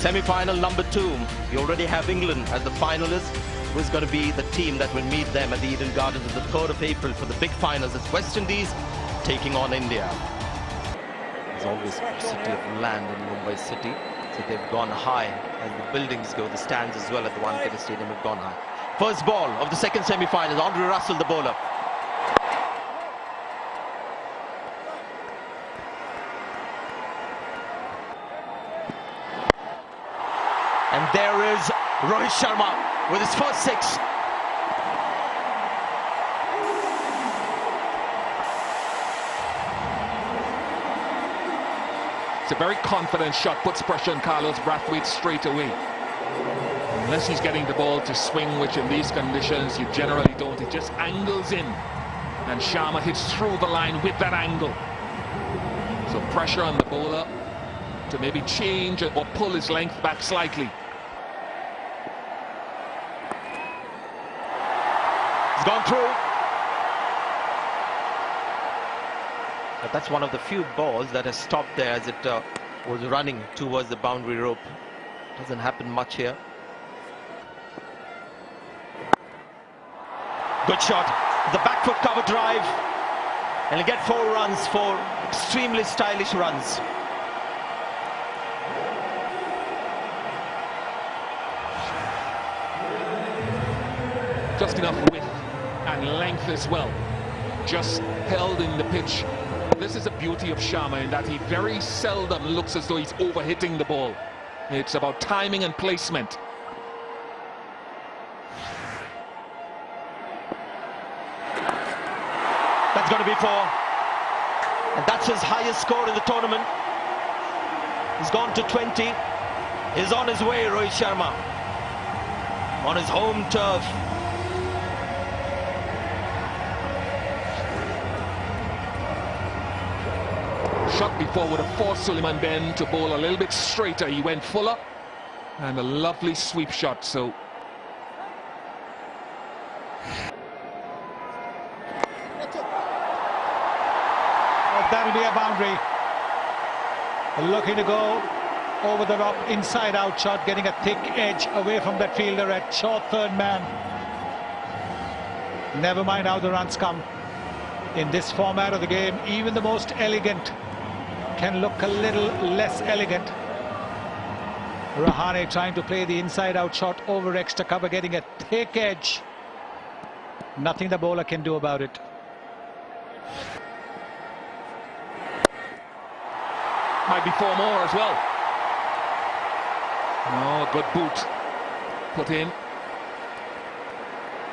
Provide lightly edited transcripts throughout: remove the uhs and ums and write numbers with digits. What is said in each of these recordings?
Semi-final number 2. We already have England as the finalist, who is going to be the team that will meet them at the Eden Gardens on the 3rd of April for the big finals. It's Westindies taking on India. There's always paucity of land in Mumbai city, so they've gone high as the buildings go. The stands as well at the Wankhede Stadium have gone high. First ball of the second semi-final. Andre Russell, the bowler. And there is Rohit Sharma with his first 6. It's a very confident shot, puts pressure on Carlos Brathwaite straight away. Unless he's getting the ball to swing, which in these conditions you generally don't, it just angles in. And Sharma hits through the line with that angle. So pressure on the bowler to maybe change or pull his length back slightly. It's gone through. But that's one of the few balls that has stopped there as it was running towards the boundary rope. Doesn't happen much here. Good shot. The back foot cover drive. And he'll get 4 runs, 4 extremely stylish runs. Just enough width and length as well. Just held in the pitch. This is the beauty of Sharma in that he very seldom looks as though he's overhitting the ball. It's about timing and placement. That's going to be 4. And that's his highest score in the tournament. He's gone to 20. He's on his way, Rohit Sharma. On his home turf. Shot before would have forced Suleiman Ben to bowl a little bit straighter. He went fuller. And a lovely sweep shot. So that'll be a boundary. Looking to go over the top, inside out shot, getting a thick edge away from that fielder at short third man. Never mind how the runs come. In this format of the game, even the most elegant can look a little less elegant. Rahane trying to play the inside out shot over extra cover, getting a thick edge. Nothing the bowler can do about it. might be 4 more as well. No, good boot put in.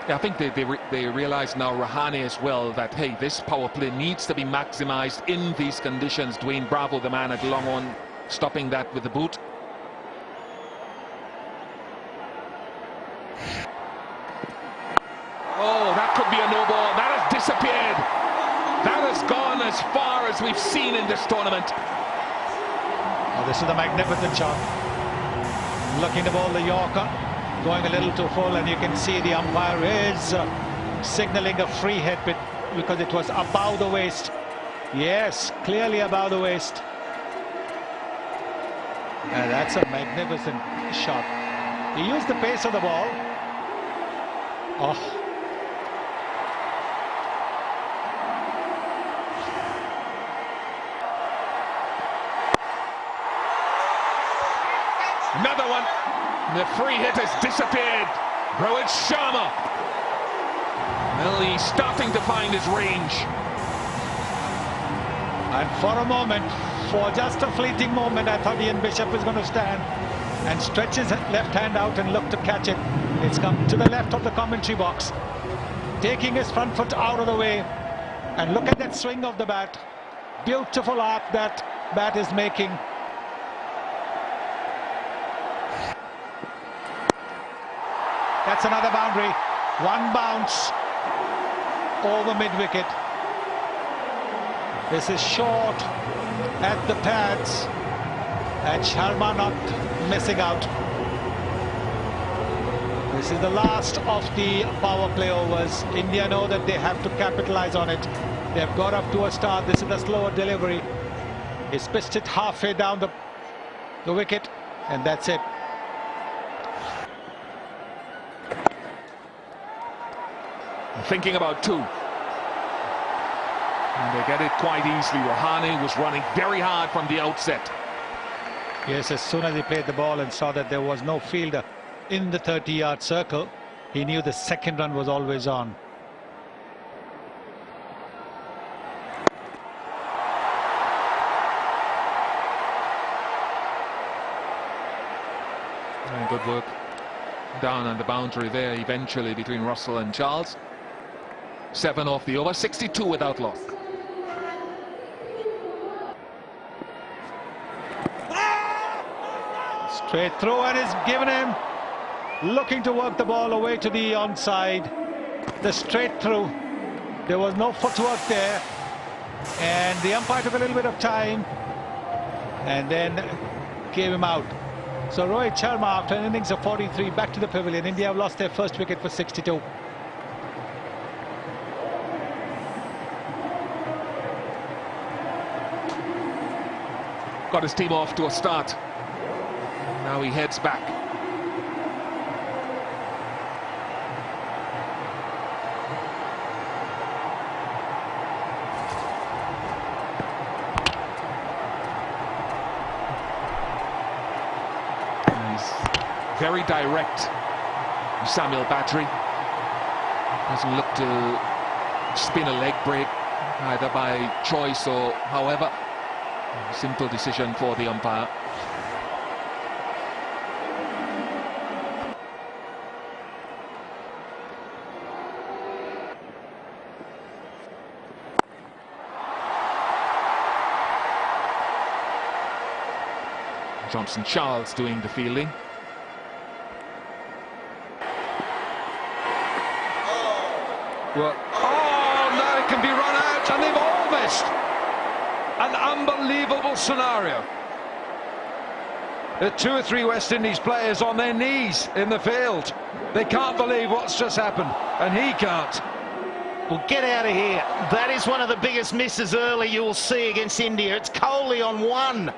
Yeah, I think they realise now, Rahane as well, that hey, this power play needs to be maximised in these conditions. Dwayne Bravo, the man at long on, stopping that with the boot. Oh, that could be a no ball. That has disappeared. That has gone as far as we've seen in this tournament. Oh, this is a magnificent shot. Looking to bowl the Yorker, going a little too full, and you can see the umpire is signalling a free hit because it was above the waist. Yes, clearly above the waist. And that's a magnificent shot. He used the pace of the ball. Oh. Another one. The free hit has disappeared. Rohit Sharma. Well, he's starting to find his range. And for a moment, for just a fleeting moment, I thought Ian Bishop was going to stand and stretch his left hand out and look to catch it. It's come to the left of the commentary box, taking his front foot out of the way. And look at that swing of the bat. Beautiful arc that bat is making. That's another boundary. One bounce over mid-wicket. This is short at the pads, and Sharma not missing out. This is the last of the power play overs. India know that they have to capitalize on it. They've got up to a start. This is a slower delivery. He's pitched it halfway down the wicket. And that's it. Thinking about two. And they get it quite easily. Rouhani was running very hard from the outset. Yes, as soon as he played the ball and saw that there was no fielder in the 30-yard circle, he knew the second run was always on. And good work down on the boundary there eventually between Russell and Charles. 7 off the over, 62 without loss. Straight through, and it's given him. Looking to work the ball away to the onside. The straight through. There was no footwork there. And the umpire took a little bit of time and then gave him out. So Rohit Sharma, after an innings of 43, back to the pavilion. India have lost their first wicket for 62. Got his team off to a start. Now he heads back. He's very direct, Samuel Badri. Doesn't look to spin a leg break, either by choice or however. Simple decision for the umpire. Johnson Charles doing the fielding. Well, oh no, it can be run out, and they've all missed. An unbelievable scenario. There are 2 or 3 West Indies players on their knees in the field. They can't believe what's just happened, and he can't. Well, get out of here. That is one of the biggest misses early you will see against India. It's Kohli on 1.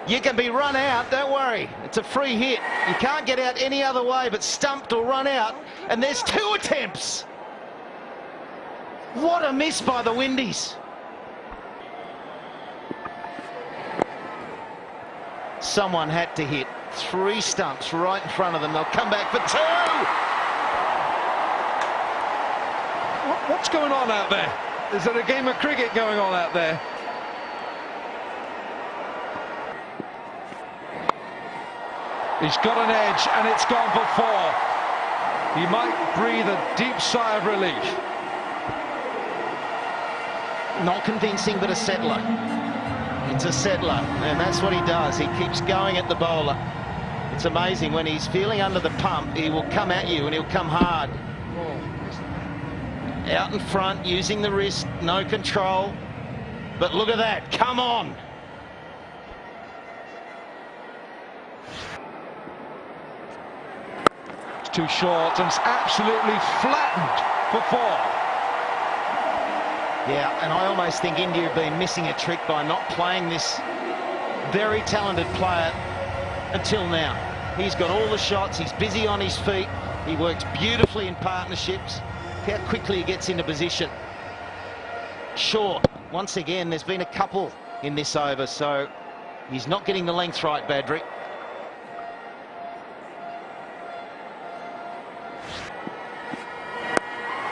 You can be run out, don't worry. It's a free hit. You can't get out any other way but stumped or run out. And there's 2 attempts. What a miss by the Windies. Someone had to hit 3 stumps right in front of them. They'll come back for 2. What's going on out there? Is there a game of cricket going on out there? He's got an edge, and it's gone for 4. He might breathe a deep sigh of relief. Not convincing, but a settler. It's a settler, and that's what he does. He keeps going at the bowler. It's amazing. When he's feeling under the pump, he will come at you, and he'll come hard. Out in front, using the wrist, no control. But look at that, come on. It's too short, and it's absolutely flattened for 4. Yeah, and I almost think India have been missing a trick by not playing this very talented player until now. He's got all the shots, he's busy on his feet, he works beautifully in partnerships. Look how quickly he gets into position. Short. Once again, there's been a couple in this over, so he's not getting the length right, Badri.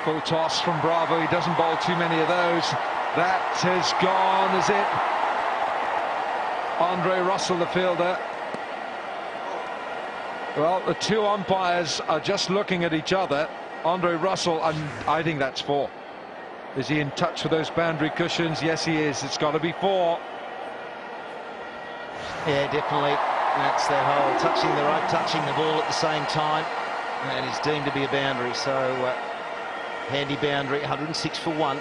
Full toss from Bravo. He doesn't bowl too many of those. That has gone, is it? Andre Russell, the fielder. Well, the 2 umpires are just looking at each other. Andre Russell, and I think that's 4. Is he in touch with those boundary cushions? Yes, he is. It's got to be 4. Yeah, definitely. That's their whole touching the rope, touching the ball at the same time. And it's deemed to be a boundary, so handy boundary, 106 for 1.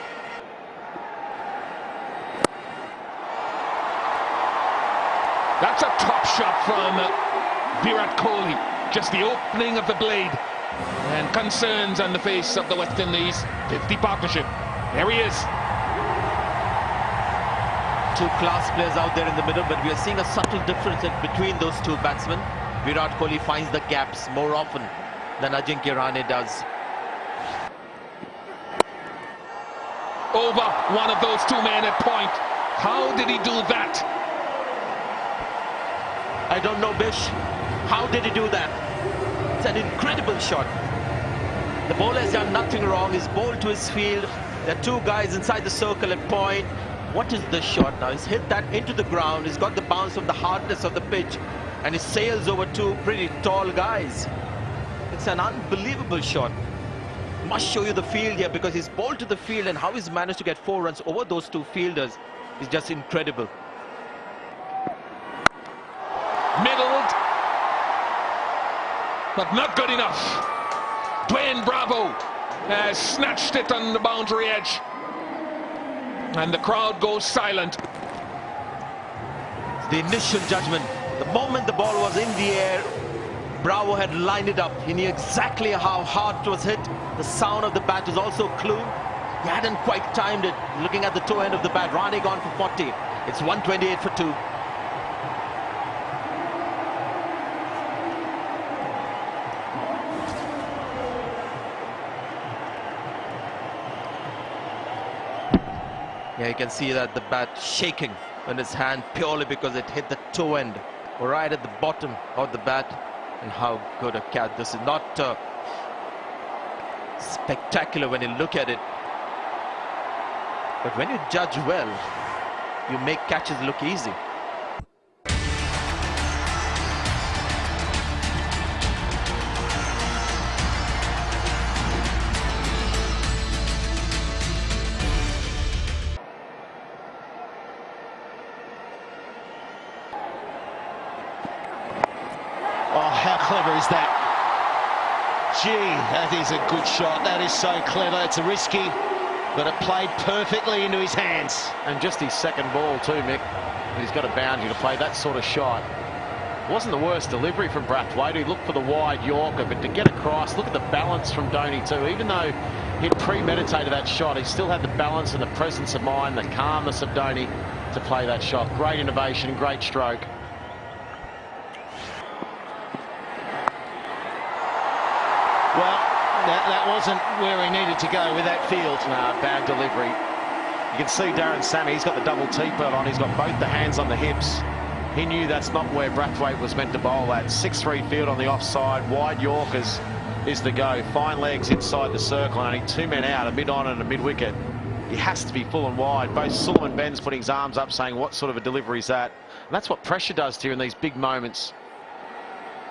That's a top shot from Virat Kohli. Just the opening of the blade. And concerns on the face of the West Indies 50 partnership. There he is. Two class players out there in the middle, but we are seeing a subtle difference between those two batsmen. Virat Kohli finds the gaps more often than Ajinkya Rahane does. Over one of those two men at point. How did he do that? I don't know, Bish. How did he do that? It's an incredible shot. The bowler has done nothing wrong. He's bowled to his field. There are two guys inside the circle at point. What is the shot now? He's hit that into the ground. He's got the bounce of the hardness of the pitch, and he sails over two pretty tall guys. It's an unbelievable shot. Must show you the field here, because he's bowled to the field, and how he's managed to get 4 runs over those two fielders is just incredible. Middled, but not good enough. Dwayne Bravo has snatched it on the boundary edge, and the crowd goes silent. The initial judgment, the moment the ball was in the air, Bravo had lined it up. He knew exactly how hard it was hit. The sound of the bat was also a clue. He hadn't quite timed it. Looking at the toe end of the bat, Rahane gone for 40. It's 128 for 2. Yeah, you can see that the bat shaking in his hand purely because it hit the toe end right at the bottom of the bat. And how good a catch. This is not spectacular when you look at it, but when you judge well, you make catches look easy. Oh, how clever is that? Gee, that is a good shot. That is so clever. It's a risky, but it played perfectly into his hands. And just his second ball too, Mick. He's got a boundary to play that sort of shot. Wasn't the worst delivery from Brathwaite. He looked for the wide Yorker, but to get across, look at the balance from Dhoni too. Even though he'd premeditated that shot, he still had the balance and the presence of mind, the calmness of Dhoni to play that shot. Great innovation, great stroke. Well, that wasn't where he needed to go with that field. Nah, bad delivery. You can see Darren Sammy, he's got the double T-belt on. He's got both the hands on the hips. He knew that's not where Brathwaite was meant to bowl at. 6-3 field on the offside. Wide Yorkers is the go. Fine legs inside the circle. Only 2 men out, a mid-on and a mid-wicket. He has to be full and wide. Both Suleiman Ben's putting his arms up saying, what sort of a delivery is that? And that's what pressure does to you in these big moments.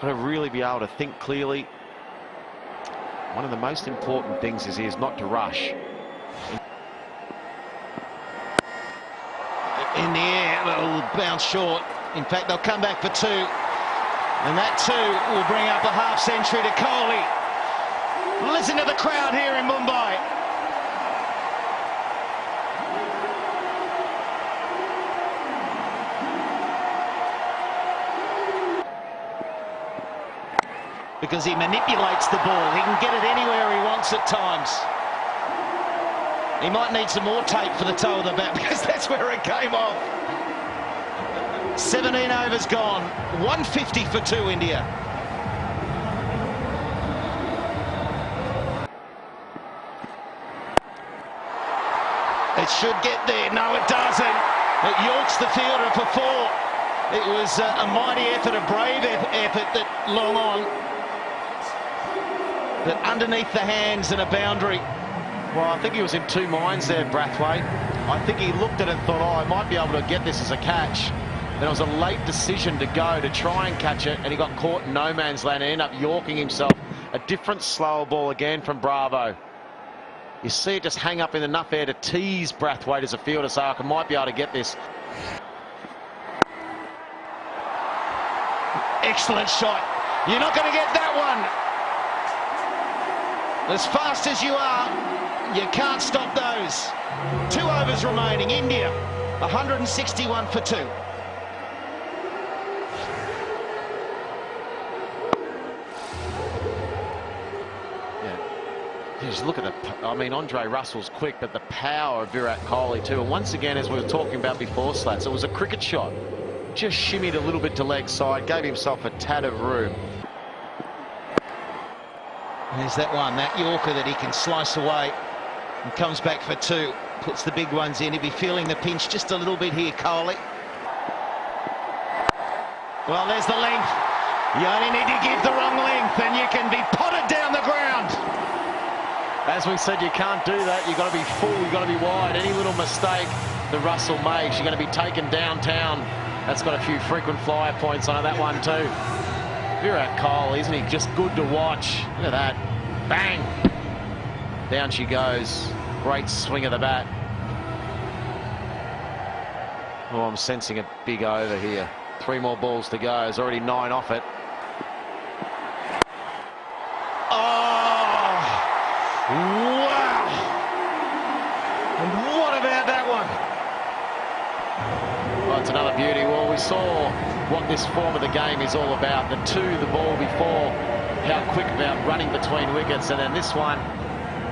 Got to really be able to think clearly. One of the most important things is not to rush. In the air, it'll bounce short. In fact, they'll come back for 2. And that 2 will bring up a half century to Kohli. Listen to the crowd here in Mumbai. Because he manipulates the ball. He can get it anywhere he wants at times. He might need some more tape for the toe of the bat, because that's where it came off. 17 overs gone. 150 for 2, India. It should get there. No, it doesn't. It yorks the fielder for 4. It was a mighty effort, a brave effort that long on. But underneath the hands and a boundary. Well, I think he was in 2 minds there, Brathwaite. I think he looked at it and thought, oh, I might be able to get this as a catch. Then it was a late decision to go to try and catch it, and he got caught in no man's land and ended up yorking himself. A different slower ball again from Bravo. You see it just hang up in enough air to tease Brathwaite as a fielder, so I might be able to get this. Excellent shot. You're not going to get that one. As fast as you are, you can't stop those. 2 overs remaining. India, 161 for 2. Yeah. Just look at the, I mean, Andre Russell's quick, but the power of Virat Kohli too. And once again, as we were talking about before, Slats, it was a cricket shot. Just shimmied a little bit to leg side, gave himself a tad of room. And there's that one, that Yorker that he can slice away and comes back for two. Puts the big ones in. He'll be feeling the pinch just a little bit here, Kohli. Well, there's the length. You only need to give the wrong length and you can be potted down the ground. As we said, you can't do that. You've got to be full, you've got to be wide. Any little mistake that Russell makes, you're going to be taken downtown. That's got a few frequent flyer points on it, that one too. Virat Kohli, isn't he just good to watch? Look at that. Bang! Down she goes. Great swing of the bat. Oh, I'm sensing a big over here. 3 more balls to go. There's already 9 off it. Oh! Wow! And what about that one? Oh, it's another beauty. Well, we saw what this form of the game is all about. The ball before, how quick about running between wickets, and then this one,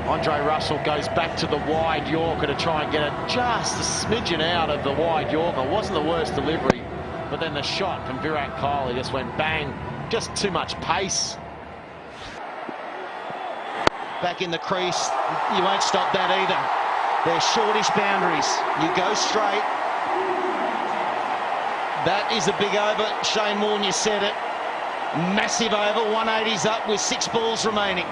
Andre Russell goes back to the wide Yorker to try and get it just a smidgen out of the wide Yorker. It wasn't the worst delivery, but then the shot from Virat Kohli just went bang. Just too much pace. Back in the crease, you won't stop that either. They're shortish boundaries. You go straight. That is a big over. Shane Warne, you said it. Massive over, 180's up with 6 balls remaining.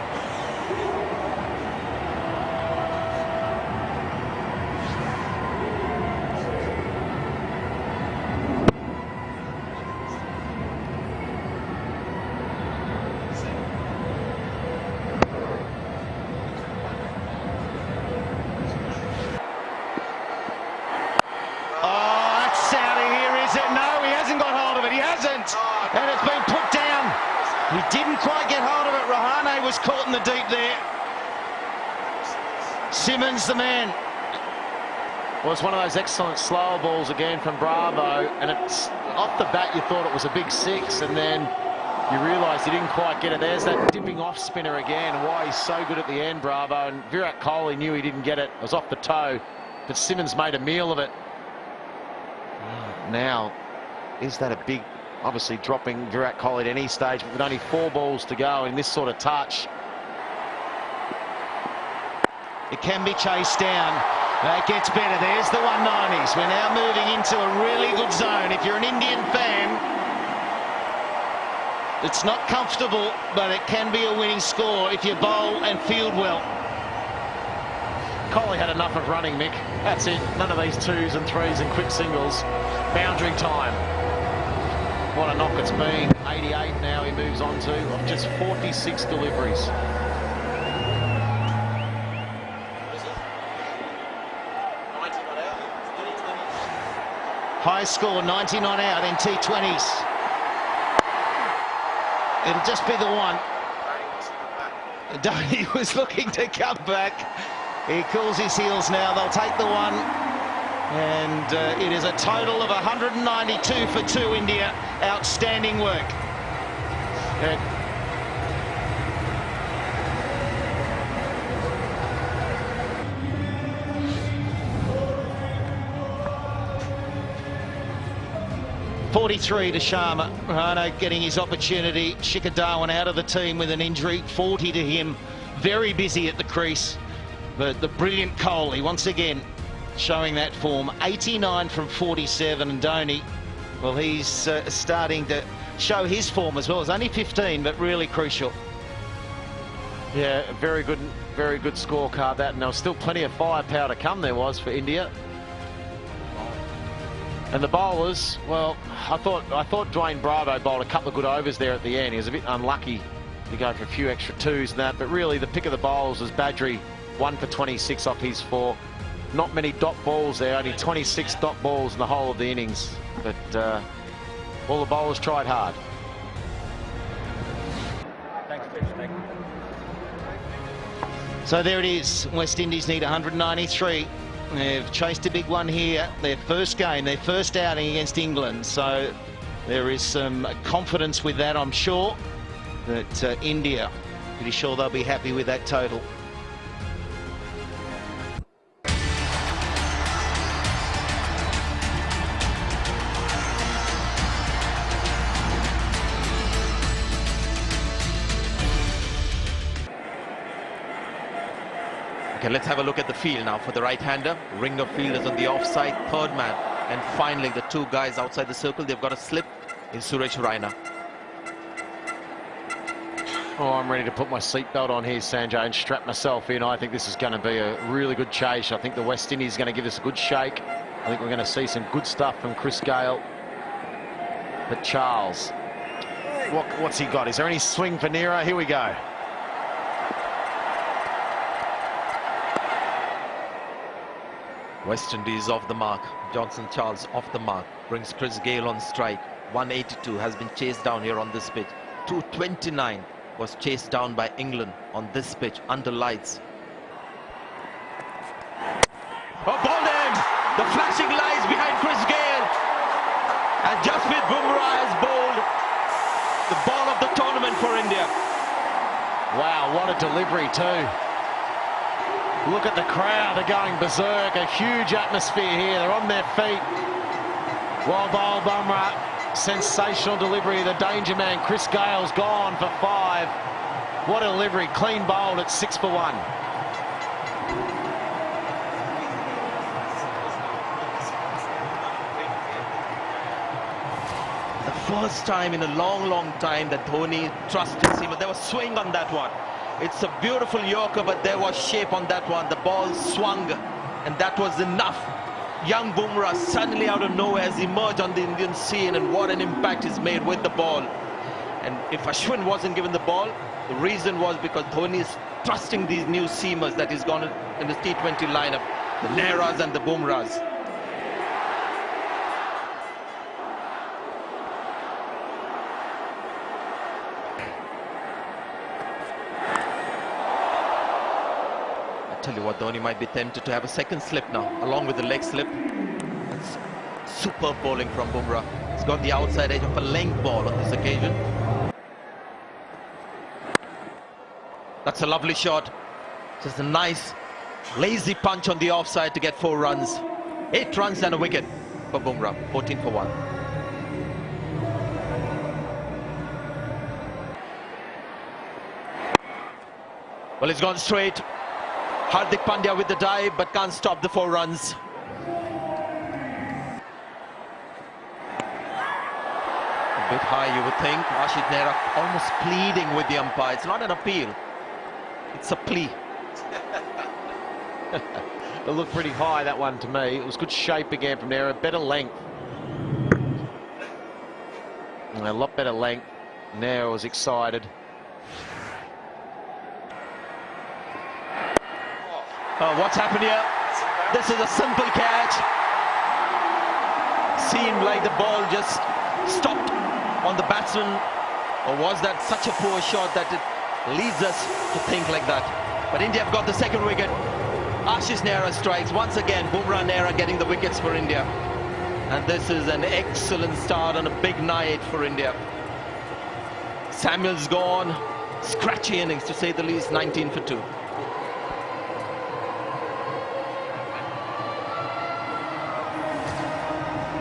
And it's been put down. He didn't quite get hold of it. Rahane was caught in the deep there. Simmons the man. Well, it's one of those excellent slower balls again from Bravo, and it's off the bat you thought it was a big 6, and then you realise he didn't quite get it. There's that dipping off spinner again. Why he's so good at the end, Bravo, and Virat Kohli knew he didn't get it. It was off the toe, but Simmons made a meal of it. Now, is that a big... Obviously dropping Virat Kohli at any stage, but with only 4 balls to go in this sort of touch. It can be chased down. That gets better. There's the 190s. We're now moving into a really good zone. If you're an Indian fan, it's not comfortable, but it can be a winning score if you bowl and field well. Kohli had enough of running, Mick. That's it. None of these 2s and 3s and quick singles. Boundary time. What a knock it's been. 88 now he moves on to, of just 46 deliveries. High score, 90 not out in T20s. It'll just be the one. He was looking to come back. He cools his heels now. They'll take the one. And it is a total of 192 for 2 India. Outstanding work. .43 to Sharma. Rahane getting his opportunity. Shikhar Dhawan out of the team with an injury. 40 to him. Very busy at the crease. But the brilliant Kohli once again showing that form. 89 from 47, and Dhoni, well, he's starting to show his form as well. It's only 15, but really crucial. Yeah, very good scorecard that, and there was still plenty of firepower to come. There was for India. And the bowlers, well, I thought Dwayne Bravo bowled a couple of good overs there at the end. He was a bit unlucky to go for a few extra 2s and that, but really the pick of the bowls was Badri, 1 for 26 off his 4. Not many dot balls there, only 26 dot balls in the whole of the innings. But all the bowlers tried hard. Thanks, Chris. Thank you. So there it is. West Indies need 193. They've chased a big one here. Their first game, their first outing against England. So there is some confidence with that, I'm sure. That India, pretty sure they'll be happy with that total. Okay, let's have a look at the field now for the right-hander. Ring of fielders on the offside, third man. And finally, the two guys outside the circle, they've got a slip in Suresh Raina. Oh, I'm ready to put my seatbelt on here, Sanjay, and strap myself in. I think this is going to be a really good chase. I think the Westindies is going to give us a good shake. I think we're going to see some good stuff from Chris Gale. But Charles, what's he got? Is there any swing for Nero? Here we go. Westindies off the mark. Johnson Charles off the mark. Brings Chris Gale on strike. 182 has been chased down here on this pitch. 229 was chased down by England on this pitch under lights. Oh, ball in! The flashing lights behind Chris Gale. And Jasprit Bumrah has bowled the ball of the tournament for India. Wow, what a delivery too. Look at the crowd, they're going berserk. A huge atmosphere here, they're on their feet. Well bowled Bumrah, sensational delivery. The danger man, Chris Gale's gone for 5. What a delivery, clean bowled at 6 for 1. The first time in a long time that Dhoni trusted him. There was swing on that one. It's a beautiful Yorker, but there was shape on that one. The ball swung, and that was enough. Young Bumrah suddenly out of nowhere has emerged on the Indian scene, and what an impact he's made with the ball. And if Ashwin wasn't given the ball, the reason was because Dhoni is trusting these new seamers that he's gone in his T20 lineup, the Nehras and the Bumrahs. Tell you what, Dhoni might be tempted to have a second slip now, along with the leg slip. That's superb bowling from Bumrah. He's got the outside edge of a length ball on this occasion. That's a lovely shot. Just a nice, lazy punch on the offside to get 4 runs. 8 runs and a wicket for Bumrah, 14 for 1. Well, he's gone straight. Hardik Pandya with the dive, but can't stop the 4 runs. A bit high, you would think. Ashish Nehra almost pleading with the umpire. It's not an appeal, it's a plea. It looked pretty high, that one, to me. It was good shape again from Nehra, better length. A lot better length. Nehra was excited. What's happened here? This is a simple catch. Seemed like the ball just stopped on the batsman. Or was that such a poor shot that it leads us to think like that? But India have got the second wicket. Ashish Nehra strikes once again. Bumrah, Nehra getting the wickets for India. And this is an excellent start on a big night for India. Samuel's gone. Scratchy innings to say the least, 19 for 2.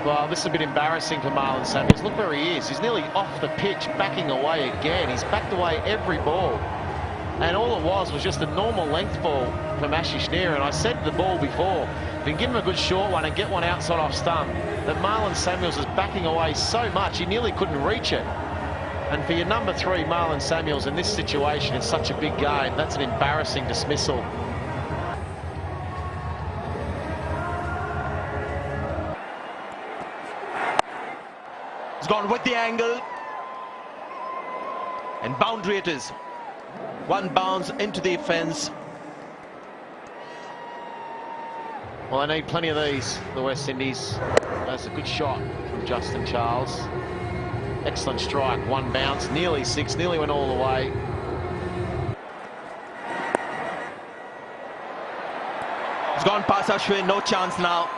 Well, this is a bit embarrassing for Marlon Samuels. Look where he is. He's nearly off the pitch, backing away again. He's backed away every ball. And all it was just a normal length ball from Ashish Nehra. And I said the ball before, if you can give him a good short one and get one outside off stump, that Marlon Samuels is backing away so much he nearly couldn't reach it. And for your number 3, Marlon Samuels, in this situation, in such a big game, that's an embarrassing dismissal. He's gone with the angle. And boundary it is. 1 bounce into the fence. Well, they need plenty of these, the Westindies. That's a good shot from Justin Charles. Excellent strike, 1 bounce, nearly 6, nearly went all the way. He's gone past Ashwin, no chance now.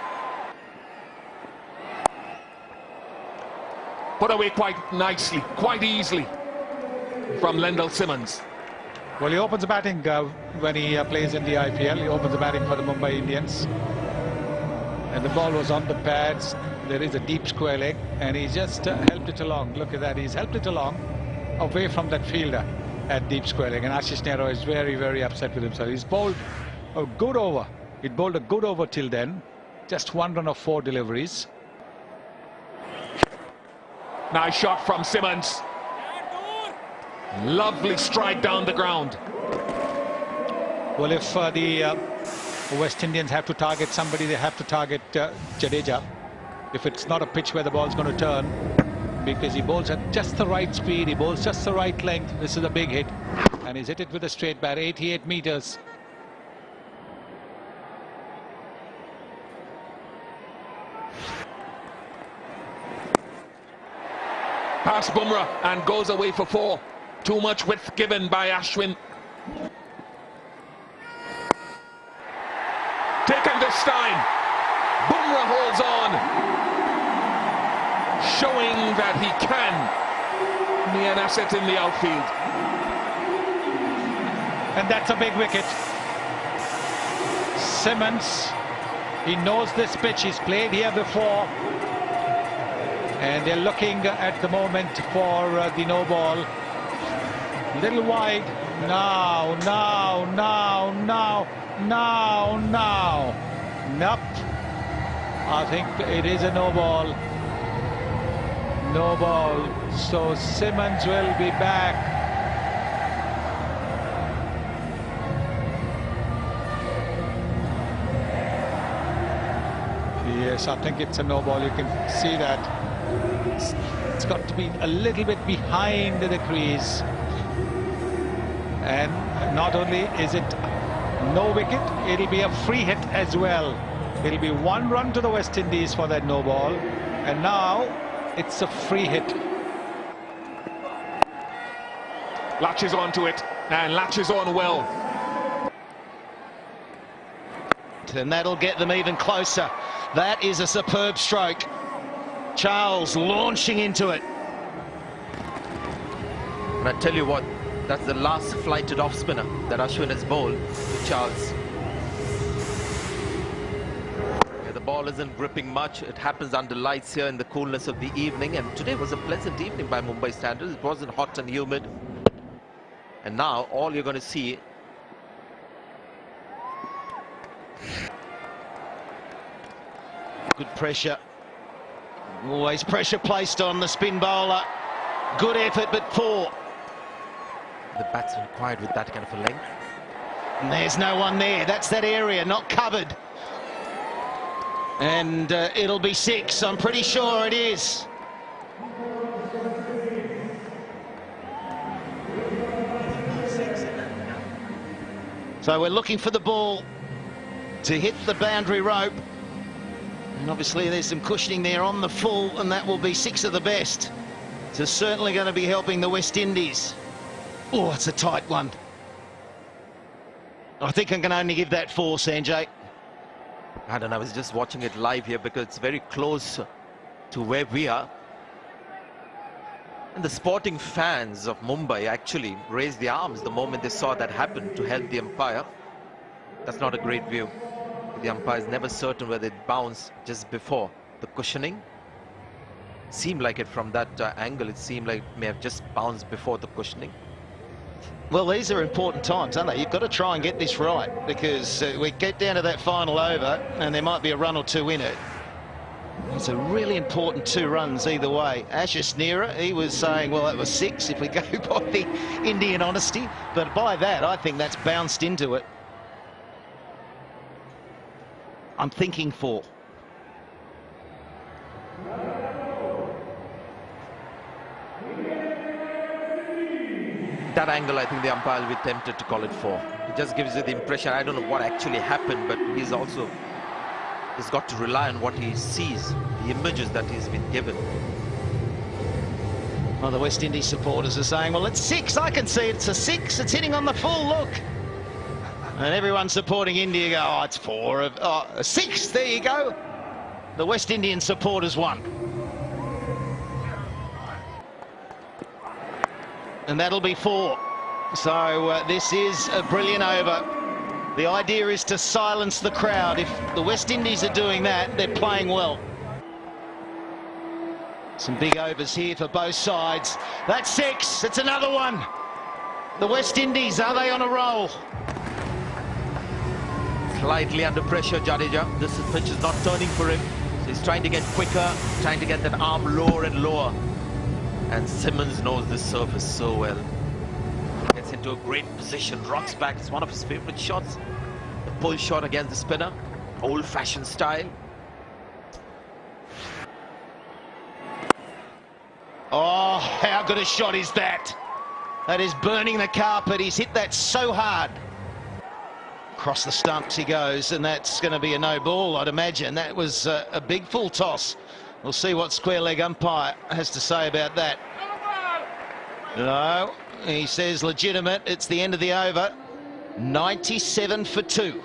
Put away quite nicely, quite easily from Lendl Simmons. Well, he opens the batting when he plays in the IPL. He opens the batting for the Mumbai Indians. And the ball was on the pads. There is a deep square leg, and he just helped it along. Look at that, he's helped it along away from that fielder at deep square leg. And Ashish Nehra is very, very upset with himself. He's bowled a good over. It bowled a good over till then. Just 1 run of 4 deliveries. Nice shot from Simmons. Lovely strike down the ground. Well, if the West Indians have to target somebody, they have to target Jadeja. If it's not a pitch where the ball's going to turn, because he bowls at just the right speed, he bowls just the right length. This is a big hit, and he's hit it with a straight bat, 88 meters. Past Bumrah and goes away for 4. Too much width given by Ashwin. Taken this time. Bumrah holds on, showing that he can be an asset in the outfield. And that's a big wicket. Simmons, he knows this pitch, he's played here before. And they're looking at the moment for the no ball. Little wide. Now. Nope. I think it is a no ball. No ball. So Simmons will be back. Yes, I think it's a no ball. You can see that. It's got to be a little bit behind the crease. And not only is it no wicket, it'll be a free hit as well. It'll be 1 run to the West Indies for that no ball. And now it's a free hit. Latches onto it and latches on well. And that'll get them even closer. That is a superb stroke. Charles launching into it. And I tell you what, that's the last flighted off spinner that Ashwin has bowled to Charles. Yeah, the ball isn't gripping much. It happens under lights here in the coolness of the evening. And today was a pleasant evening by Mumbai standards. It wasn't hot and humid. And now all you're going to see good pressure. Always pressure placed on the spin bowler. Good effort, but poor. the batsman quiet with that kind of a length. And there's no one there. That's that area, not covered. And it'll be 6. I'm pretty sure it is. So we're looking for the ball to hit the boundary rope. And obviously there's some cushioning there on the full, and that will be 6 of the best. So certainly going to be helping the West Indies. Oh, it's a tight one. I think I can only give that 4, Sanjay. I don't know, I was just watching it live here because it's very close to where we are. And the sporting fans of Mumbai actually raised their arms the moment they saw that happen to help the umpire. That's not a great view. The umpire is never certain whether it bounced just before the cushioning. Seemed like it from that angle. It seemed like it may have just bounced before the cushioning. Well, these are important times, aren't they? You've got to try and get this right, because we get down to that final over and there might be a run or 2 in it. It's a really important 2 runs either way. Ashish Nehra, he was saying, well, that was 6 if we go by the Indian honesty. But by that, I think that's bounced into it. I'm thinking 4. That angle, I think the umpire will be tempted to call it 4. It just gives you the impression, I don't know what actually happened, but he's got to rely on what he sees, the images that he's been given. Well, the West Indies supporters are saying, well, it's 6. I can see it's a 6. It's hitting on the full, look. And everyone supporting India go, oh, it's 4. Oh, 6, there you go. The West Indian supporters won. And that'll be 4. So this is a brilliant over. The idea is to silence the crowd. If the West Indies are doing that, they're playing well. Some big overs here for both sides. That's 6. It's another one. The West Indies, are they on a roll? Slightly under pressure, Jadeja. This pitch is not turning for him. So he's trying to get quicker, trying to get that arm lower and lower. And Simmons knows this surface so well. Gets into a great position, rocks back. It's one of his favorite shots. The pull shot against the spinner. Old-fashioned style. Oh, how good a shot is that? That is burning the carpet. He's hit that so hard. Across the stumps he goes, and that's going to be a no ball, I'd imagine. That was a big full toss. We'll see what square leg umpire has to say about that. No, he says legitimate. It's the end of the over. 97 for 2.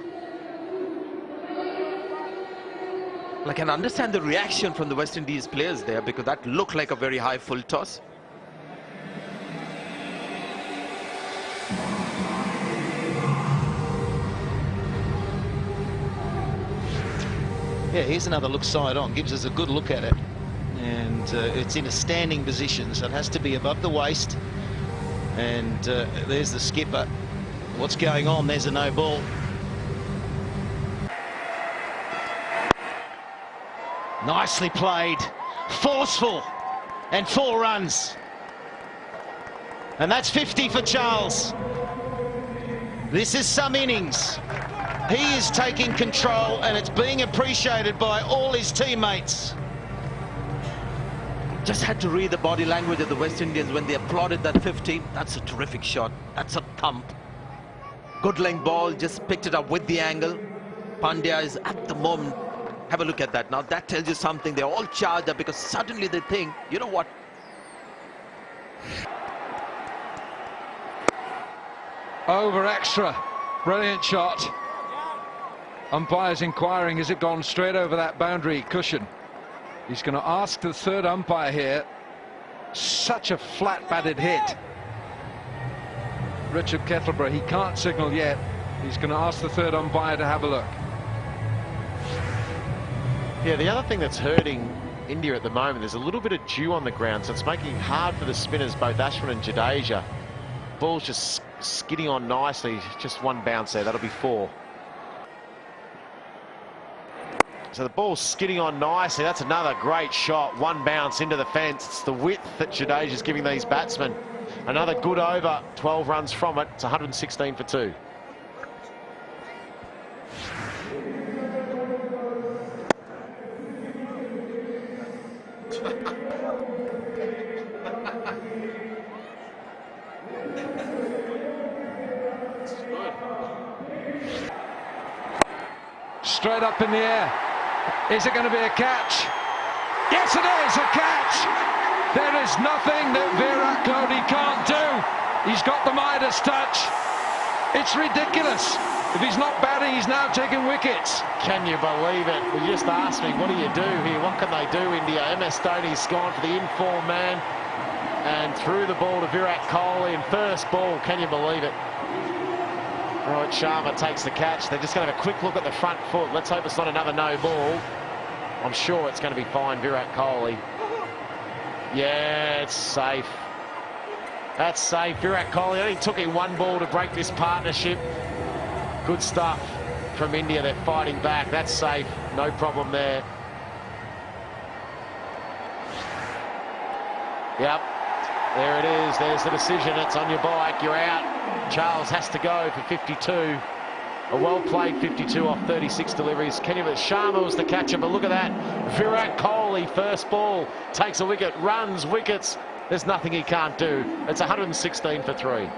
I can understand the reaction from the West Indies players there, because that looked like a very high full toss. Yeah, here's another look side on. Gives us a good look at it. And it's in a standing position, so it has to be above the waist. And there's the skipper. What's going on? There's a no ball. Nicely played. Forceful. And 4 runs. And that's 50 for Charles. This is some innings. He is taking control, and it's being appreciated by all his teammates. Just had to read the body language of the West Indians when they applauded that 50. That's a terrific shot. That's a thump. Good length ball, just picked it up with the angle. Pandya is at the moment. Have a look at that. Now that tells you something. They're all charged up because suddenly they think, you know what? Over extra. Brilliant shot. Umpire's inquiring, has it gone straight over that boundary cushion? He's going to ask the third umpire here. Such a flat-batted hit. Richard Kettleborough, he can't signal yet. He's going to ask the third umpire to have a look. Yeah, the other thing that's hurting India at the moment, there's a little bit of dew on the ground, so it's making it hard for the spinners, both Ashwin and Jadeja. Ball's just skidding on nicely. Just one bounce there, that'll be 4. So the ball's skidding on nicely. That's another great shot. One bounce into the fence. It's the width that Jadeja's giving these batsmen. Another good over. 12 runs from it. It's 116 for 2. Straight up in the air. Is it going to be a catch? Yes, it is a catch. There is nothing that Virat Kohli can't do. He's got the Midas touch. It's ridiculous. If he's not batting, he's now taking wickets. Can you believe it? Well, you just asked me, what do you do here? What can they do, India? MS Dhoni's gone for the inform man and threw the ball to Virat Kohli in first ball. Can you believe it? Rohit Sharma takes the catch. They're just going to have a quick look at the front foot. Let's hope it's not another no ball. I'm sure it's going to be fine, Virat Kohli. Yeah, it's safe. That's safe. Virat Kohli only took in 1 ball to break this partnership. Good stuff from India. They're fighting back. That's safe. No problem there. Yep. There it is. There's the decision. It's on your bike. You're out. Charles has to go for 52. A well-played 52 off 36 deliveries. Sharma was the catcher, but look at that. Virat Kohli, first ball, takes a wicket, runs, wickets. There's nothing he can't do. It's 116 for 3.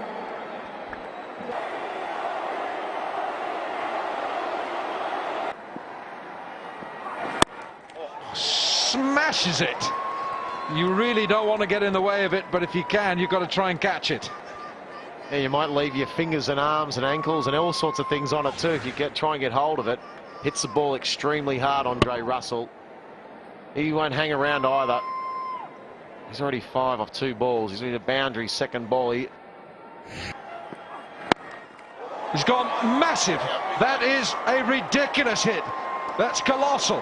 Smashes it. You really don't want to get in the way of it, but if you can, you've got to try and catch it. Yeah, you might leave your fingers and arms and ankles and all sorts of things on it too if you try and get hold of it. Hits the ball extremely hard, Andre Russell. He won't hang around either. He's already 5 off 2 balls. He's in a boundary second ball. He's gone massive. That is a ridiculous hit. That's colossal.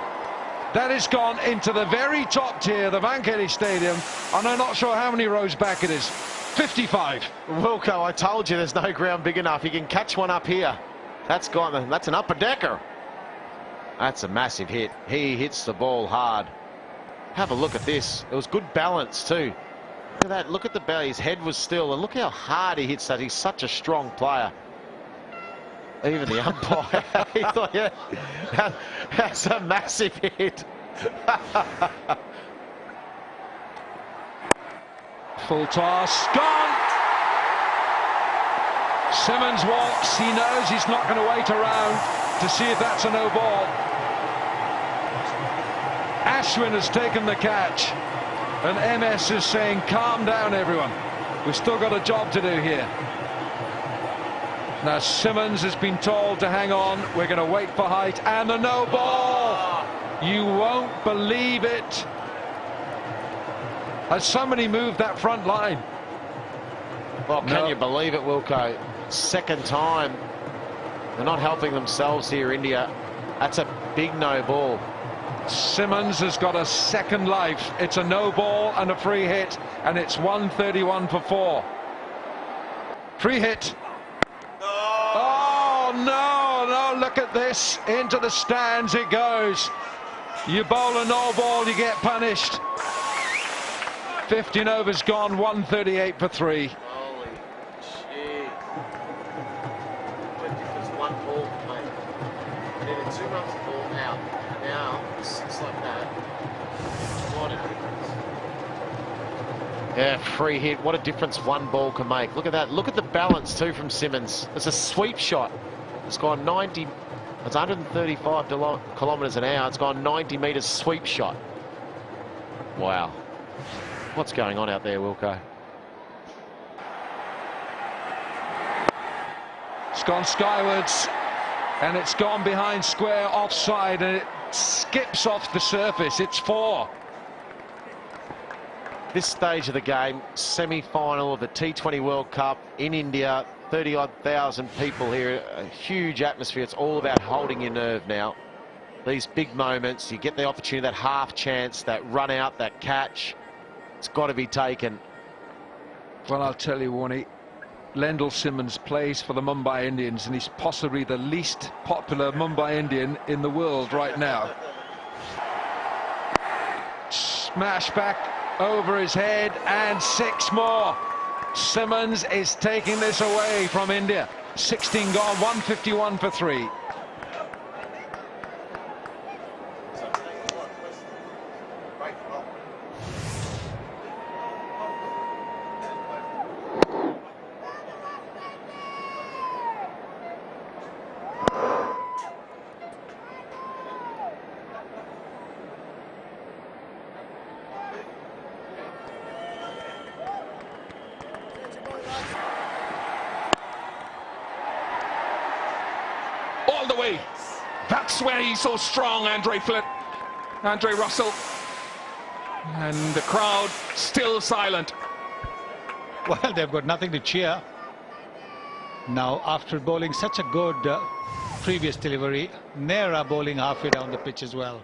That has gone into the very top tier, the Wankhede Stadium, and I'm not sure how many rows back it is. 55. Wilco, I told you there's no ground big enough. He can catch one up here. That's gone. That's an upper decker. That's a massive hit. He hits the ball hard. Have a look at this. It was good balance too. Look at that. Look at the belly. His head was still, and look how hard he hits that. He's such a strong player. Even the umpire, he thought, yeah, that's a massive hit. Full toss, gone. Simmons walks. He knows he's not going to wait around to see if that's a no ball. Ashwin has taken the catch, and MS is saying, calm down, everyone. We've still got a job to do here. Now Simmons has been told to hang on. We're going to wait for height, and the no ball. You won't believe it. Has somebody moved that front line? Well, can you believe it, Wilco? Second time. They're not helping themselves here, India. That's a big no ball. Simmons has got a second life. It's a no ball and a free hit, and it's 131 for 4. Free hit. Oh no, look at this. Into the stands it goes. You bowl a no ball, you get punished. 15 overs gone, 138 for 3. Holy shit. Just one ball, mate. I needed 2 months of ball out. Now, 6 like that. What a difference. Yeah, free hit. What a difference one ball can make. Look at that. Look at the balance too from Simmons. It's a sweep shot. It's gone 90. It's 135 kilometres an hour. It's gone 90 metres sweep shot. Wow. What's going on out there, Wilco? It's gone skywards, and it's gone behind square offside, and it skips off the surface. It's 4. This stage of the game, semi-final of the T20 World Cup in India, 30-odd thousand people here, a huge atmosphere. It's all about holding your nerve now. These big moments, you get the opportunity, that half chance, that run out, that catch. It's got to be taken. Well, I'll tell you, Warnie, Lendl Simmons plays for the Mumbai Indians, and he's possibly the least popular Mumbai Indian in the world right now. Smash back over his head, and 6 more. Simmons is taking this away from India. 16 gone, 151 for 3. All the way. That's where he's so strong, Andre Russell. And the crowd still silent. Well, they've got nothing to cheer. Now, after bowling such a good previous delivery, Nehra bowling halfway down the pitch as well.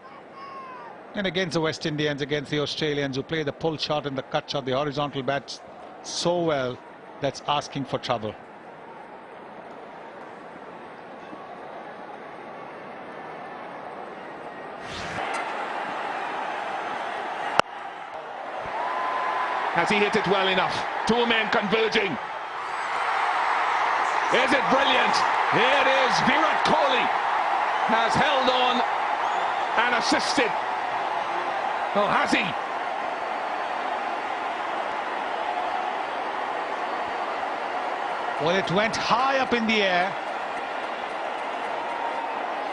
And against the West Indians, against the Australians who play the pull shot and the cut shot, the horizontal bats so well, that's asking for trouble. Has he hit it well enough? 2 men converging. Is it brilliant? Here it is. Virat Kohli has held on and assisted. Oh, has he? Well, it went high up in the air.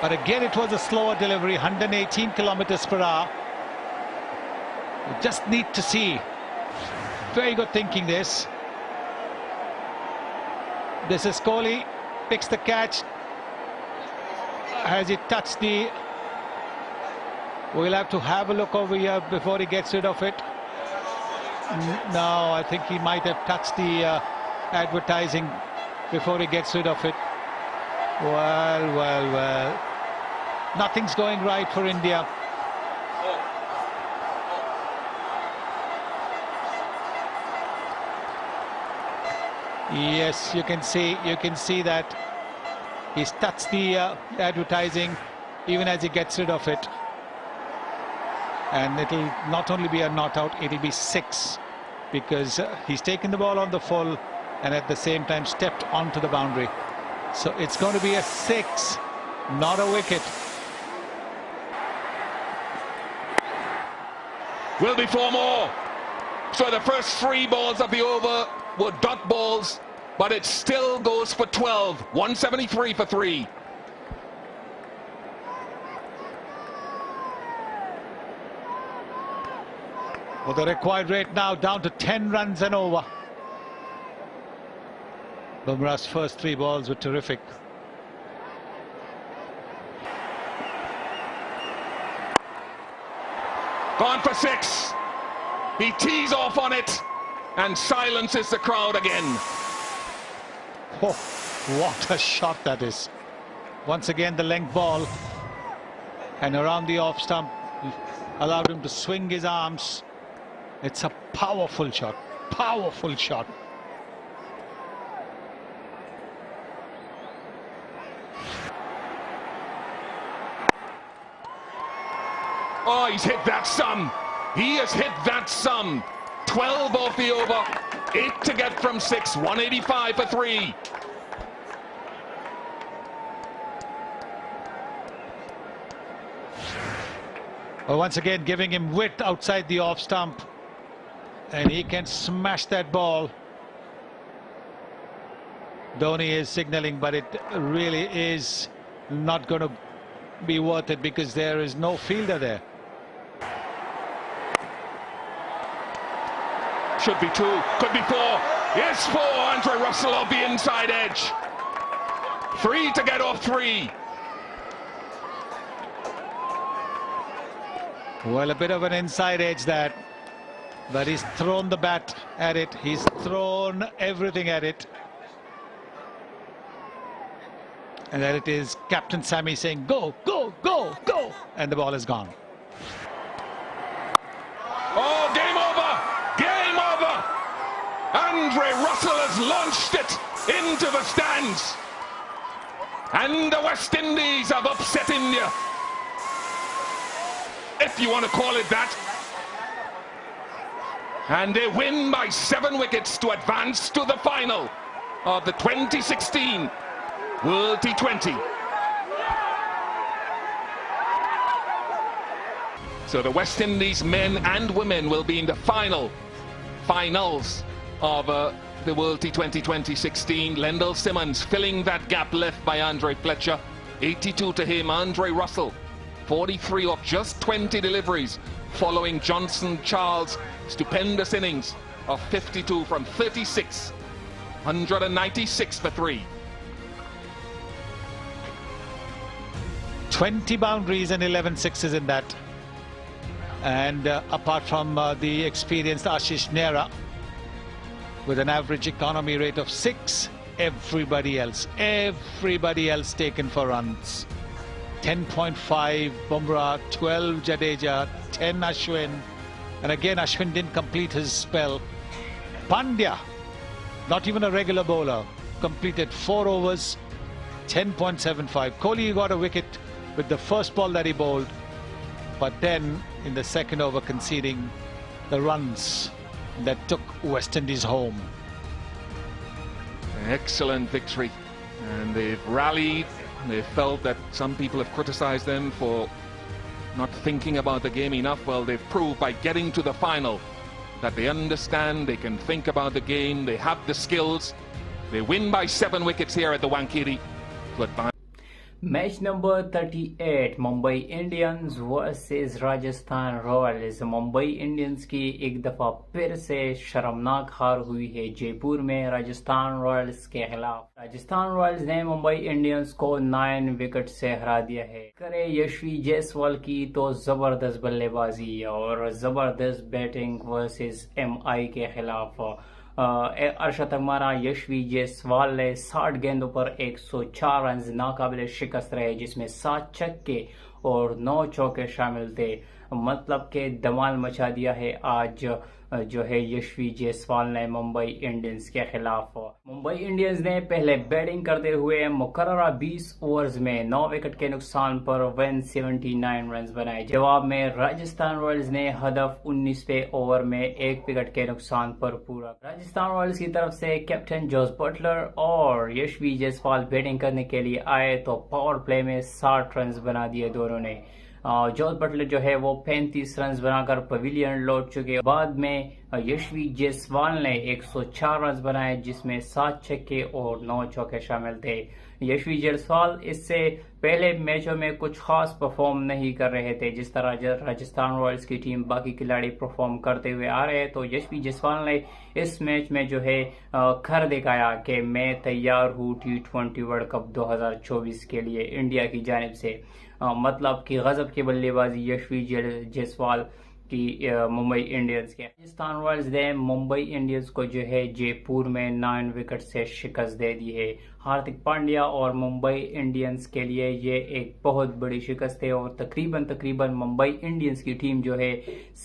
But again, it was a slower delivery, 118 kilometers per hour. You just need to see. Very good thinking this. This is Kohli, picks the catch. Has he touched the... We'll have to have a look over here before he gets rid of it. No, I think he might have touched the advertising before he gets rid of it. Well. Nothing's going right for India. Yes, you can see that He starts the advertising even as he gets rid of it. And it'll not only be a not out, it'll be 6, because he's taken the ball on the full and at the same time stepped onto the boundary. So it's going to be a 6, not a wicket. Will be 4 more. So the first 3 balls of the over were dot balls, but it still goes for 12. 173 for 3. Well, the required rate now down to 10 runs and over. Bumrah's first 3 balls were terrific. Gone for 6. He tees off on it and silences the crowd again. Oh, what a shot that is. Once again, the length ball. And around the off stump, allowed him to swing his arms. It's a powerful shot. Powerful shot. Oh, he's hit that sum. He has hit that sum. 12 off the over. 8 to get from 6. 185 for 3. Well, once again, giving him width outside the off stump. And he can smash that ball. Dhoni is signalling, but it really is not going to be worth it because there is no fielder there. Should be 2, could be 4. Yes, 4. Andre Russell off the inside edge. 3 to get off 3. Well, a bit of an inside edge that, but he's thrown the bat at it. He's thrown everything at it. And there it is, Captain Sammy saying, go, go, go, go. And the ball is gone. Oh, game over! Game over! Andre Russell has launched it into the stands. And the West Indies have upset India, if you want to call it that. And they win by 7 wickets to advance to the final of the 2016 World T20. So the West Indies men and women will be in the finals of the World T20 2016. Lendl Simmons filling that gap left by Andre Fletcher. 82 to him. Andre Russell 43 off just 20 deliveries, following Johnson Charles' stupendous innings of 52 from 36. 196 for 3. 20 boundaries and 11 sixes in that. And apart from the experienced Ashish Nehra with an average economy rate of 6, everybody else taken for runs. 10.5 Bumrah, 12 Jadeja, 10 Ashwin, and again Ashwin didn't complete his spell. Pandya, not even a regular bowler, completed 4 overs, 10.75. Kohli got a wicket with the first ball that he bowled, but then in the second over conceding the runs that took West Indies home. Excellent victory, and they've rallied. They felt that some people have criticized them for not thinking about the game enough. Well, they've proved by getting to the final that they understand, they can think about the game, they have the skills. They win by 7 wickets here at the Wankhede to advance. Match number 38 Mumbai Indians versus Rajasthan Royals. Mumbai Indians की एक दफा फिर से शर्मनाक हार हुई है जयपुर में राजस्थान रॉयल्स के खिलाफ। राजस्थान रॉयल्स ने मुंबई इंडियंस को 9 विकेट से हरा दिया है। करे यशवी जायसवाल की तो जबरदस्त बल्लेबाजी और जबरदस्त बैटिंग वर्सेस एमआई के खिलाफ। अर्शद अगमारा यशवी जायसवाल ने 60 गेंदों पर 104 रन नाकाबिले शिकस्त रहे, जिसमें 7 छक्के और 9 चौके शामिल थे। मतलब के धमाल मचा दिया है आज जो है यशवी जायसवाल ने मुंबई इंडियंस के खिलाफ। मुंबई इंडियंस ने पहले बैटिंग करते हुए मुकर्ररा 20 ओवर्स में 9 विकेट के नुकसान पर 179 रन बनाए। जवाब में राजस्थान रॉयल्स ने हदफ 19वें ओवर में 1 विकेट के नुकसान पर पूरा। राजस्थान रॉयल्स की तरफ से कैप्टन जोस बटलर और यशवी जायसवाल बैटिंग करने के लिए आए तो पावर प्ले में 60 रन बना दिए दोनों ने। जोस बटलर जो है वो 35 रन बनाकर पवेलियन लौट चुके। बाद में यशवी जायसवाल ने 104 रन बनाए जिसमें 7 छक्के और 9 चौके शामिल थे। यशवी जायसवाल इससे पहले मैचों में कुछ खास परफॉर्म नहीं कर रहे थे। जिस तरह राजस्थान रॉयल्स की टीम बाकी खिलाड़ी परफॉर्म करते हुए आ रहे हैं तो यशवी जायसवाल ने इस मैच में जो है कर दिखाया कि मैं तैयार हूँ T20 वर्ल्ड कप 2024 के लिए इंडिया की जानिब से। मतलब कि गजब की बल्लेबाजी यशवी जायसवाल की मुंबई इंडियंस के। राजस्थान रॉयल्स ने मुंबई इंडियंस को जो है जयपुर में 9 विकेट से शिकस्त दे दी है। हार्दिक पांड्या और मुंबई इंडियंस के लिए ये एक बहुत बड़ी शिकस्त है और तकरीबन मुंबई इंडियंस की टीम जो है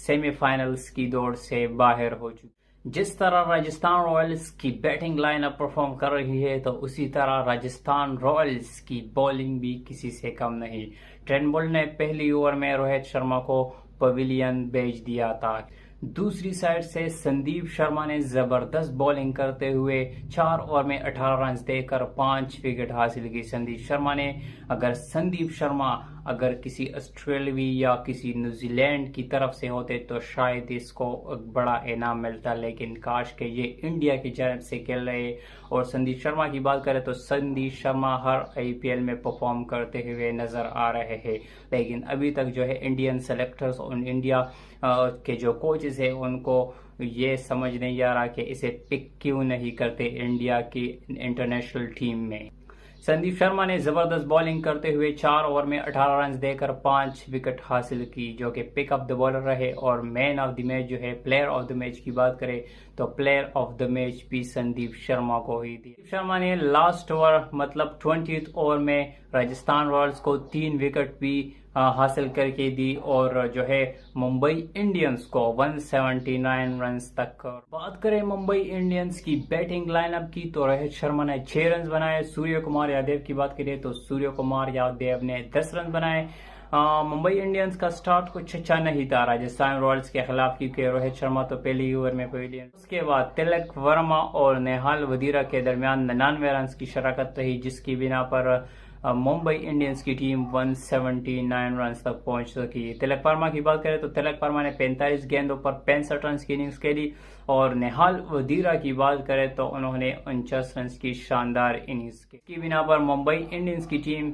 सेमीफाइनल्स की दौड़ से बाहर हो चुकी। जिस तरह राजस्थान रॉयल्स की बैटिंग लाइनअप परफॉर्म कर रही है तो उसी तरह राजस्थान रॉयल्स की बॉलिंग भी किसी से कम नहीं। ट्रेंट बोल्ट ने पहली ओवर में रोहित शर्मा को पवेलियन भेज दिया था। दूसरी साइड से संदीप शर्मा ने जबरदस्त बॉलिंग करते हुए 4 ओवर में 18 रन देकर 5 विकेट हासिल की। संदीप शर्मा अगर किसी ऑस्ट्रेलियावी या किसी न्यूजीलैंड की तरफ से होते तो शायद इसको बड़ा इनाम मिलता, लेकिन काश के ये इंडिया की जानिब से खेल रहे। और संदीप शर्मा की बात करें तो संदीप शर्मा हर IPL में परफॉर्म करते हुए नजर आ रहे हैं, लेकिन अभी तक जो है इंडियन सेलेक्टर्स और इंडिया के जो कोचेस है उनको ये समझ नहीं आ रहा कि इसे पिक क्यों नहीं करते इंडिया की इंटरनेशनल टीम में। संदीप शर्मा ने जबरदस्त बॉलिंग करते हुए 4 ओवर में 18 रन देकर 5 विकेट हासिल की जो कि पिक अप द बॉलर रहे। और मैन ऑफ द मैच जो है प्लेयर ऑफ द मैच की बात करें तो प्लेयर ऑफ द मैच भी संदीप शर्मा को ही दी। संदीप शर्मा ने लास्ट ओवर मतलब 20th ओवर में राजस्थान रॉयल्स को 3 विकेट भी हासिल करके दी और जो है मुंबई इंडियंस को 179 रन तक। बात करें मुंबई इंडियंस की बैटिंग लाइनअप की तो रोहित शर्मा ने 6 रन बनाए। सूर्य कुमार यादव की बात करें तो सूर्य कुमार यादव ने 10 रन बनाए। मुंबई इंडियंस का स्टार्ट कुछ अच्छा नहीं था राजस्थान रॉयल्स के खिलाफ क्योंकि रोहित शर्मा तो पहली ओवर में पवेलियन। उसके बाद तिलक वर्मा और नेहाल वधीरा के दरमियान 99 रन की शराकत रही जिसकी बिना पर मुंबई इंडियंस की टीम 179 रन तक पहुंच सकी। तिलक वर्मा की बात करें तो तिलक वर्मा ने 45 गेंदों पर 65 रन की इनिंग्स खेली और नेहाल वधीरा की बात करें तो उन्होंने 49 रन की शानदार इनिंग्स की। इसकी बिना पर मुंबई इंडियंस की टीम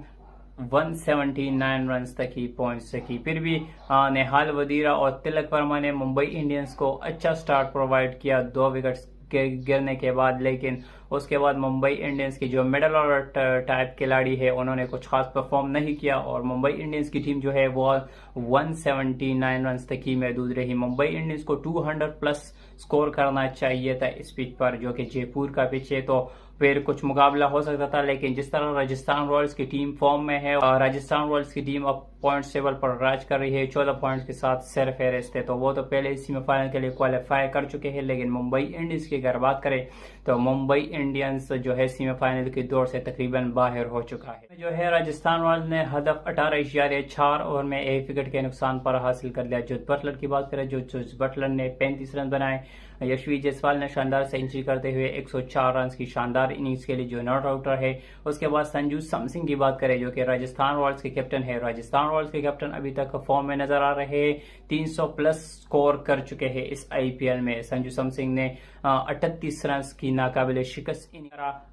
179 रन तक ही पहुंच सकी। फिर भी नेहाल वधीरा और तिलक वर्मा ने मुंबई इंडियंस को अच्छा स्टार्ट प्रोवाइड किया 2 विकेट गिरने के बाद, लेकिन उसके बाद मुंबई इंडियंस की जो मिडल ऑर्डर टाइप खिलाड़ी है उन्होंने कुछ खास परफॉर्म नहीं किया और मुंबई इंडियंस की टीम जो है वो 179 रन तक ही महदूद रही। मुंबई इंडियंस को 200 प्लस स्कोर करना चाहिए था इस पिच पर जो कि जयपुर का पिच है, तो फिर कुछ मुकाबला हो सकता था। लेकिन जिस तरह राजस्थान रॉयल्स की टीम फॉर्म में है और राजस्थान रॉयल्स की टीम अब पॉइंट टेबल पर राज कर रही है 14 पॉइंट्स के साथ सरफहरिस्त है, तो वो तो पहले सेमीफाइनल के लिए क्वालिफाई कर चुके हैं। लेकिन मुंबई इंडियंस की अगर बात करें तो मुंबई इंडियंस जो है सेमीफाइनल की दौड़ से तकरीबन बाहर हो चुका है। जो है राजस्थान रॉयल्स ने हदफ 18.4 ओवर में 1 विकेट के नुकसान पर हासिल कर लिया। जोस बटलर की बात करें जोस बटलर ने 35 रन बनाए। यशवी जायसवाल ने शानदार सेंचुरी करते हुए 104 रन की शानदार इनिंग्स के लिए जो नॉट आउटर है। उसके बाद संजू सैमसन की बात करें जो कि राजस्थान रॉयल्स के कैप्टन है। राजस्थान रॉयल्स के कैप्टन अभी तक फॉर्म में नजर आ रहे हैं, 300 प्लस स्कोर कर चुके हैं इस IPL में। संजू सैमसन ने 38 रन की नाकाबिले शिकस्त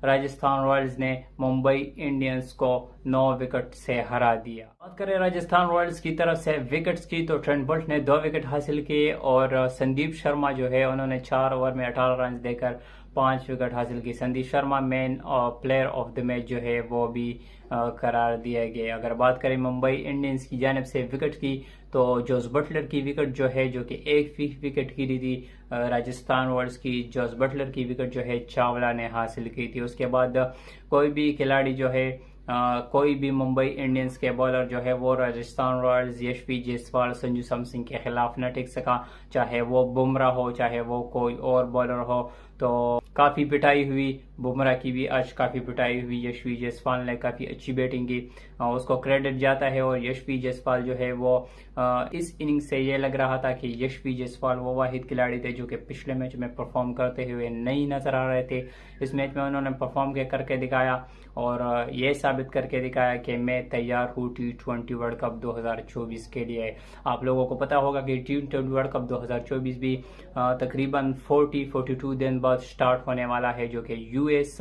राजस्थान रॉयल्स ने मुंबई इंडियंस को 9 विकेट से हरा दिया। बात करें राजस्थान रॉयल्स की तरफ से विकेट्स की तो ट्रेंट बोल्ट ने 2 विकेट हासिल किए और संदीप शर्मा जो है उन्होंने 4 ओवर में 18 रन देकर 5 विकेट हासिल की। संदीप शर्मा मैन और प्लेयर ऑफ द मैच जो है वो भी करार दिया गया। अगर बात करें मुंबई इंडियंस की जानिब से विकेट की तो जोस बटलर की विकेट जो है जो कि 1 विकेट गिरी थी। राजस्थान रॉयल्स की जोस बटलर की विकेट जो है चावला ने हासिल की थी। उसके बाद कोई भी खिलाड़ी जो है कोई भी मुंबई इंडियंस के बॉलर जो है वो राजस्थान रॉयल्स यशवी जायसवाल संजू सैमसन के खिलाफ न टिक सका, चाहे वो बुमराह हो चाहे वो कोई और बॉलर हो। तो काफ़ी पिटाई हुई, बुमराह की भी आज काफ़ी पिटाई हुई। यशवी जायसवाल ने काफ़ी अच्छी बैटिंग की, उसको क्रेडिट जाता है। और यशवी जायसवाल जो है वो इस इनिंग से ये लग रहा था कि यशवी जायसवाल वो वाहिद खिलाड़ी थे जो कि पिछले मैच में परफॉर्म करते हुए नहीं नजर आ रहे थे। इस मैच में उन्होंने परफॉर्म करके दिखाया और ये साबित करके दिखाया कि मैं तैयार हूँ T20 वर्ल्ड कप 2024 के लिए। आप लोगों को पता होगा कि T20 वर्ल्ड कप 2024 भी तकरीबन 42 दिन बाद स्टार्ट होने वाला है, जो कि यूएस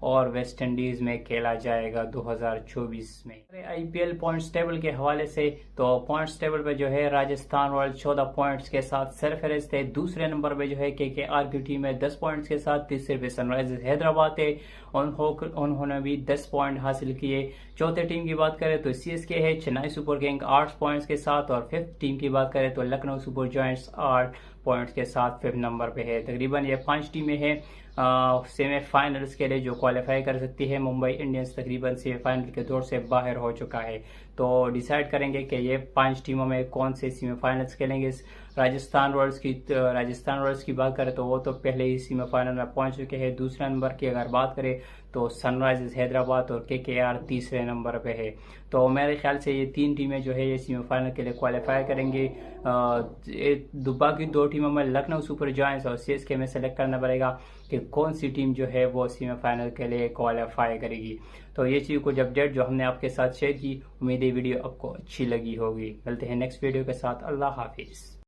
और वेस्ट इंडीज में खेला जाएगा 2024 में। आईपीएल पॉइंट्स टेबल के हवाले से तो पॉइंट्स टेबल पे जो है राजस्थान रॉयल्स 14 पॉइंट्स के साथ सरफहरिस्त है। दूसरे नंबर पे जो है केकेआर की टीम है 10 पॉइंट्स के साथ। तीसरे पे सनराइजर्स हैदराबाद है, उन्होंने भी 10 पॉइंट हासिल किए। चौथे टीम की बात करें तो सीएसके है, चेन्नई सुपर किंग 8 पॉइंट्स के साथ। और फिफ्थ टीम की बात करें तो लखनऊ सुपर जायंट्स 8 पॉइंट्स के साथ फिफ्थ नंबर पे है। तकरीबन ये 5 टीमें हैं सेमीफाइनल्स के लिए जो क्वालिफाई कर सकती है। मुंबई इंडियंस तकरीबन सेमीफाइनल के दौर से बाहर हो चुका है, तो डिसाइड करेंगे कि ये 5 टीमों में कौन से सेमीफाइनल्स खेलेंगे। राजस्थान रॉयल्स की बात करें तो वो तो पहले ही सेमीफाइनल में पहुंच चुके हैं। दूसरे नंबर की अगर बात करें तो सनराइजर्स हैदराबाद और केकेआर तीसरे नंबर पे है। तो मेरे ख्याल से ये 3 टीमें जो है ये सेमीफाइनल के लिए क्वालिफाई करेंगे। बाकी 2 टीमों में लखनऊ सुपर जायंट्स और सीएसके में सेलेक्ट करना पड़ेगा कि कौन सी टीम जो है वो सेमीफाइनल के लिए क्वालिफाई करेगी। तो ये चीज़ कुछ अपडेट जो हमने आपके साथ शेयर की, उम्मीद है वीडियो आपको अच्छी लगी होगी। मिलते हैं नेक्स्ट वीडियो के साथ। अल्लाह हाफिज़।